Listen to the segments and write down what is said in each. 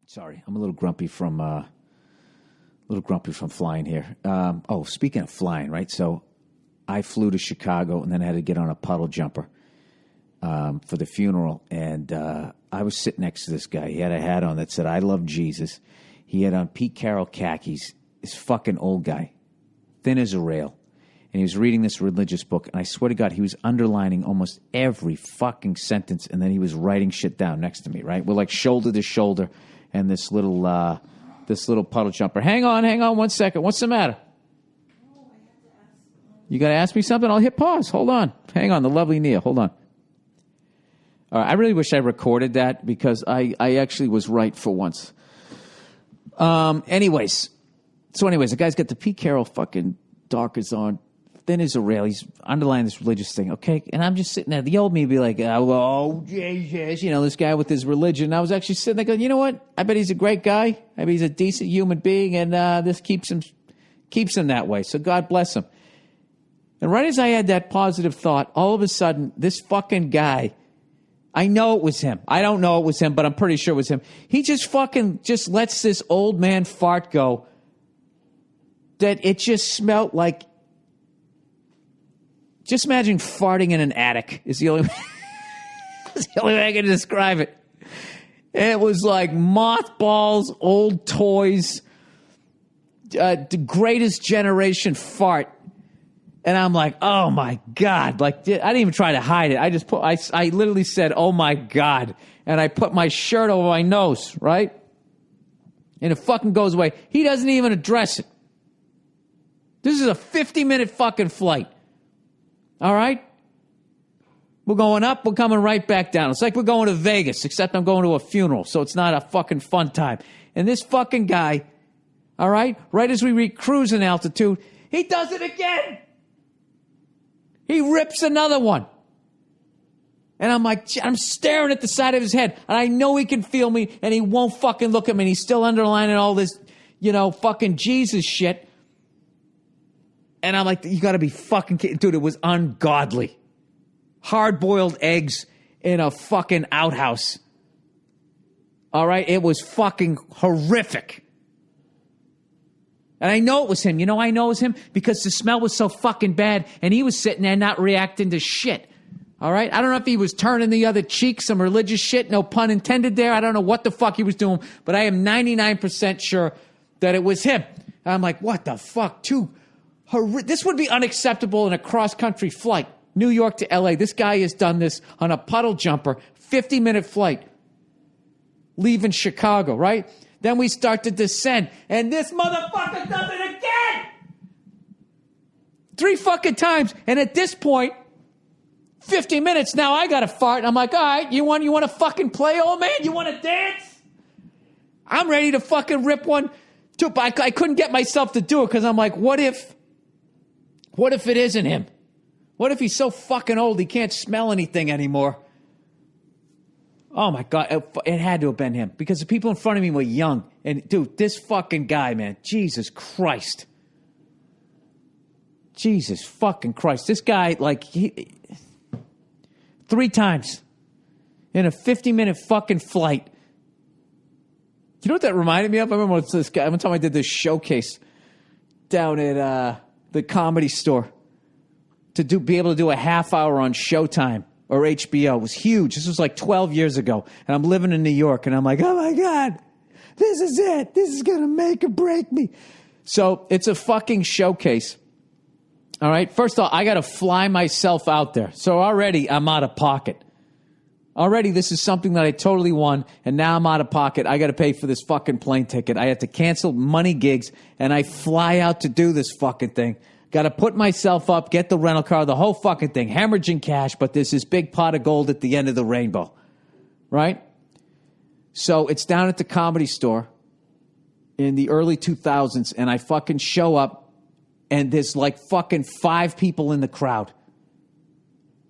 Sorry, I'm a little grumpy from flying here. Speaking of flying, right? So I flew to Chicago and then I had to get on a puddle jumper for the funeral. And I was sitting next to this guy. He had a hat on that said, "I love Jesus." He had on Pete Carroll khakis. This fucking old guy, thin as a rail. And he was reading this religious book. And I swear to God, he was underlining almost every fucking sentence. And then he was writing shit down next to me, right? We're like shoulder to shoulder. And this little puddle jumper. Hang on 1 second. What's the matter? You got to ask me something? I'll hit pause. Hold on. Hang on. The lovely Nia. Hold on. All right. I really wish I recorded that because I actually was right for once. Anyways, the guy's got the Pete Carroll fucking darkers on, thin as a rail. He's underlining this religious thing, okay? And I'm just sitting there. The old me would be like, "Oh, Jesus," this guy with his religion. I was actually sitting there going, you know what? I bet he's a great guy. I bet he's a decent human being, and this keeps him that way. So God bless him. And right as I had that positive thought, all of a sudden, this fucking guy, I know it was him. I don't know it was him, but I'm pretty sure it was him. He just lets this old man fart go that it just smelled like, just imagine farting in an attic is the only way I can describe it. And it was like mothballs, old toys, the greatest generation fart. And I'm like, oh my God. Like, I didn't even try to hide it. I literally said, oh my God. And I put my shirt over my nose, right? And it fucking goes away. He doesn't even address it. This is a 50-minute fucking flight. All right? We're going up, we're coming right back down. It's like we're going to Vegas, except I'm going to a funeral, so it's not a fucking fun time. And this fucking guy, all right as we reach cruising altitude, he does it again. He rips another one. And I'm like, I'm staring at the side of his head, and I know he can feel me, and he won't fucking look at me, and he's still underlining all this, fucking Jesus shit. And I'm like, you got to be fucking kidding. Dude, it was ungodly. Hard-boiled eggs in a fucking outhouse. All right? It was fucking horrific. And I know it was him. I know it was him because the smell was so fucking bad, and he was sitting there not reacting to shit. All right? I don't know if he was turning the other cheek, some religious shit, no pun intended there. I don't know what the fuck he was doing, but I am 99% sure that it was him. And I'm like, what the fuck? This would be unacceptable in a cross-country flight, New York to L.A. This guy has done this on a puddle jumper, 50-minute flight, leaving Chicago, right? Then we start to descend, and this motherfucker does it again! 3 fucking times, and at this point, 50 minutes, now I got to fart, and I'm like, all right, you want to fucking play, old man? You want to dance? I'm ready to fucking rip one, too, but I couldn't get myself to do it, because I'm like, what if it isn't him? What if he's so fucking old he can't smell anything anymore? Oh, my God. It had to have been him because the people in front of me were young. And, dude, this fucking guy, man. Jesus Christ. Jesus fucking Christ. This guy, 3 times in a 50-minute fucking flight. You know what that reminded me of? I remember this guy. One time I did this showcase down at the Comedy Store to be able to do a half hour on Showtime or HBO. It was huge. This was like 12 years ago. And I'm living in New York, and I'm like, oh, my God, this is it. This is going to make or break me. So it's a fucking showcase. All right? First of all, I got to fly myself out there. So already I'm out of pocket. Already this is something that I totally won, and now I'm out of pocket. I got to pay for this fucking plane ticket. I had to cancel money gigs, and I fly out to do this fucking thing. Got to put myself up, get the rental car, the whole fucking thing, hemorrhaging cash, but there's this big pot of gold at the end of the rainbow, right? So it's down at the Comedy Store in the early 2000s, and I fucking show up, and there's like fucking 5 people in the crowd,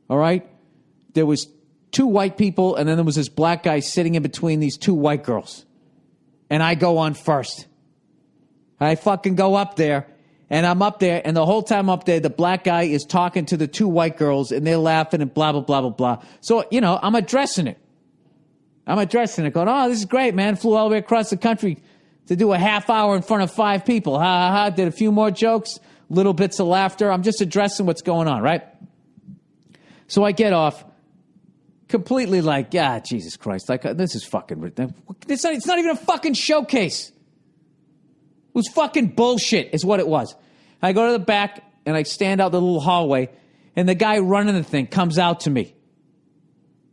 all right? There was 2 white people, and then there was this black guy sitting in between these 2 white girls, and I go on first. I fucking go up there, and I'm up there, and the whole time up there, the black guy is talking to the 2 white girls, and they're laughing and blah, blah, blah, blah, blah. So, I'm addressing it. I'm addressing it, going, oh, this is great, man. Flew all the way across the country to do a half hour in front of 5 people. Ha, ha, ha. Did a few more jokes, little bits of laughter. I'm just addressing what's going on, right? So I get off completely like, Jesus Christ. Like, this is fucking, it's not even a fucking showcase. It was fucking bullshit is what it was. I go to the back and I stand out the little hallway and the guy running the thing comes out to me.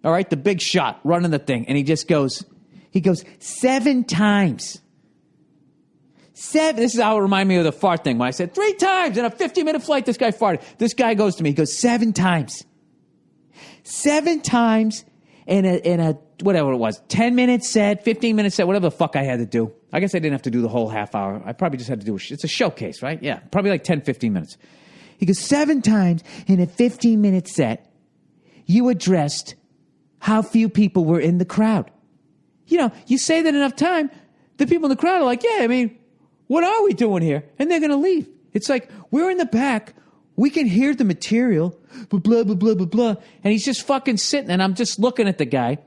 All right, the big shot running the thing. And he goes 7 times. 7. This is how it reminded me of the fart thing. When I said 3 times in a 50-minute flight, this guy farted. This guy goes to me. He goes 7 times. 7 times in a whatever it was, 10-minute set, 15-minute set, whatever the fuck I had to do. I guess I didn't have to do the whole half hour. I probably just had to do it's a showcase, right? Yeah, probably like 10, 15 minutes. He goes 7 times in a 15-minute set, you addressed how few people were in the crowd. You know, you say that enough time, the people in the crowd are like, yeah, I mean, what are we doing here? And they're going to leave. It's like, we're in the back. We can hear the material, but blah, blah, blah, blah, blah. And he's just fucking sitting, and I'm just looking at the guy.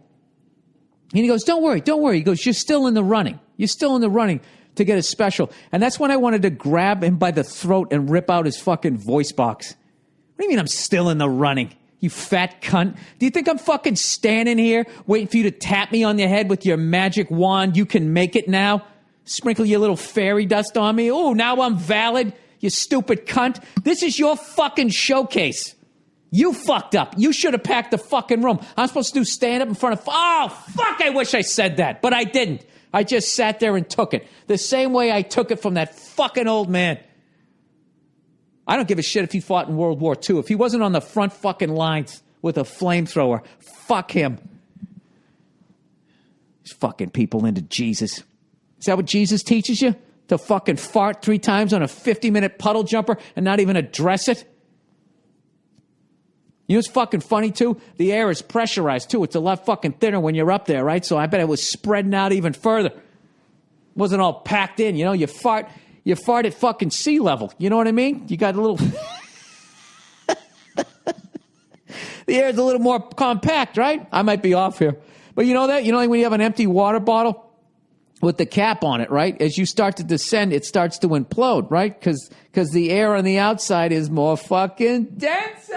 And he goes, don't worry. He goes, you're still in the running. You're still in the running to get a special. And that's when I wanted to grab him by the throat and rip out his fucking voice box. What do you mean I'm still in the running? You fat cunt. Do you think I'm fucking standing here waiting for you to tap me on the head with your magic wand? You can make it now? Sprinkle your little fairy dust on me? Oh, now I'm valid? You stupid cunt. This is your fucking showcase. You fucked up. You should have packed the fucking room. I'm supposed to do stand up in front of... Oh, fuck, I wish I said that. But I didn't. I just sat there and took it. The same way I took it from that fucking old man. I don't give a shit if he fought in World War II. If he wasn't on the front fucking lines with a flamethrower, fuck him. These fucking people into Jesus. Is that what Jesus teaches you? To fucking fart 3 times on a 50-minute puddle jumper and not even address it? You know what's fucking funny, too? The air is pressurized, too. It's a lot fucking thinner when you're up there, right? So I bet it was spreading out even further. It wasn't all packed in, you know? You fart at fucking sea level. You know what I mean? You got a little... The air's a little more compact, right? I might be off here. But you know that? You know, like when you have an empty water bottle with the cap on it, right? As you start to descend, it starts to implode, right? Because the air on the outside is more fucking denser.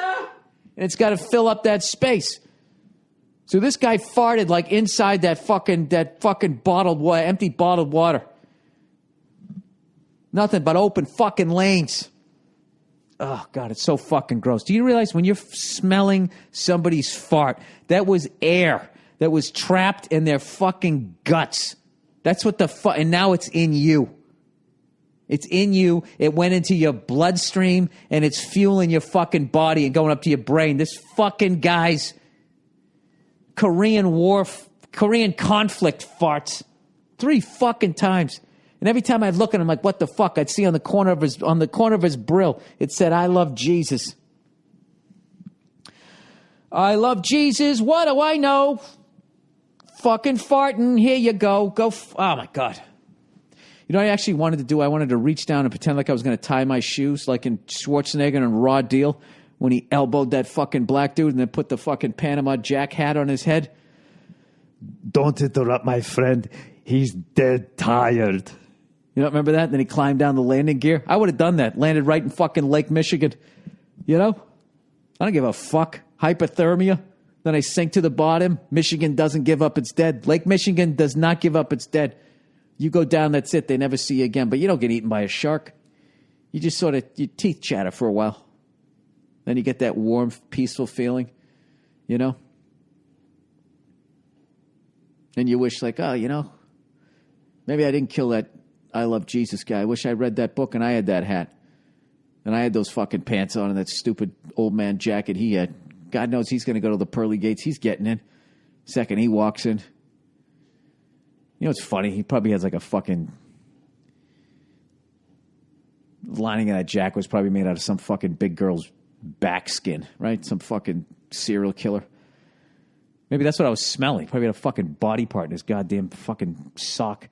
And it's got to fill up that space. So this guy farted like inside that fucking bottled water, empty bottled water. Nothing but open fucking lanes. Oh, God, it's so fucking gross. Do you realize when you're smelling somebody's fart, that was air that was trapped in their fucking guts? That's what and now it's in you. It's in you. It went into your bloodstream, and it's fueling your fucking body and going up to your brain. This fucking guy's Korean conflict farts 3 fucking times. And every time I'd look at him, like, what the fuck? I'd see on the corner of his brill, it said, I love Jesus. I love Jesus. What do I know? Fucking farting. Here you go. Oh, my God. You know what I actually wanted to do? I wanted to reach down and pretend like I was going to tie my shoes, like in Schwarzenegger and Raw Deal, when he elbowed that fucking black dude and then put the fucking Panama Jack hat on his head. Don't interrupt my friend. He's dead tired. You don't remember that? And then he climbed down the landing gear. I would have done that. Landed right in fucking Lake Michigan. You know? I don't give a fuck. Hypothermia. Then I sink to the bottom. Michigan doesn't give up its dead. Lake Michigan does not give up its dead. You go down, that's it. They never see you again. But you don't get eaten by a shark. You just sort of, your teeth chatter for a while. Then you get that warm, peaceful feeling. You know? And you wish like, oh, you know, maybe I didn't kill that I Love Jesus guy. I wish I read that book and I had that hat. And I had those fucking pants on and that stupid old man jacket he had. God knows he's going to go to the pearly gates. He's getting in. Second he walks in. You know what's funny? He probably has like a fucking... lining of that jacket was probably made out of some fucking big girl's back skin, right? Some fucking serial killer. Maybe that's what I was smelling. Probably had a fucking body part in his goddamn fucking sock.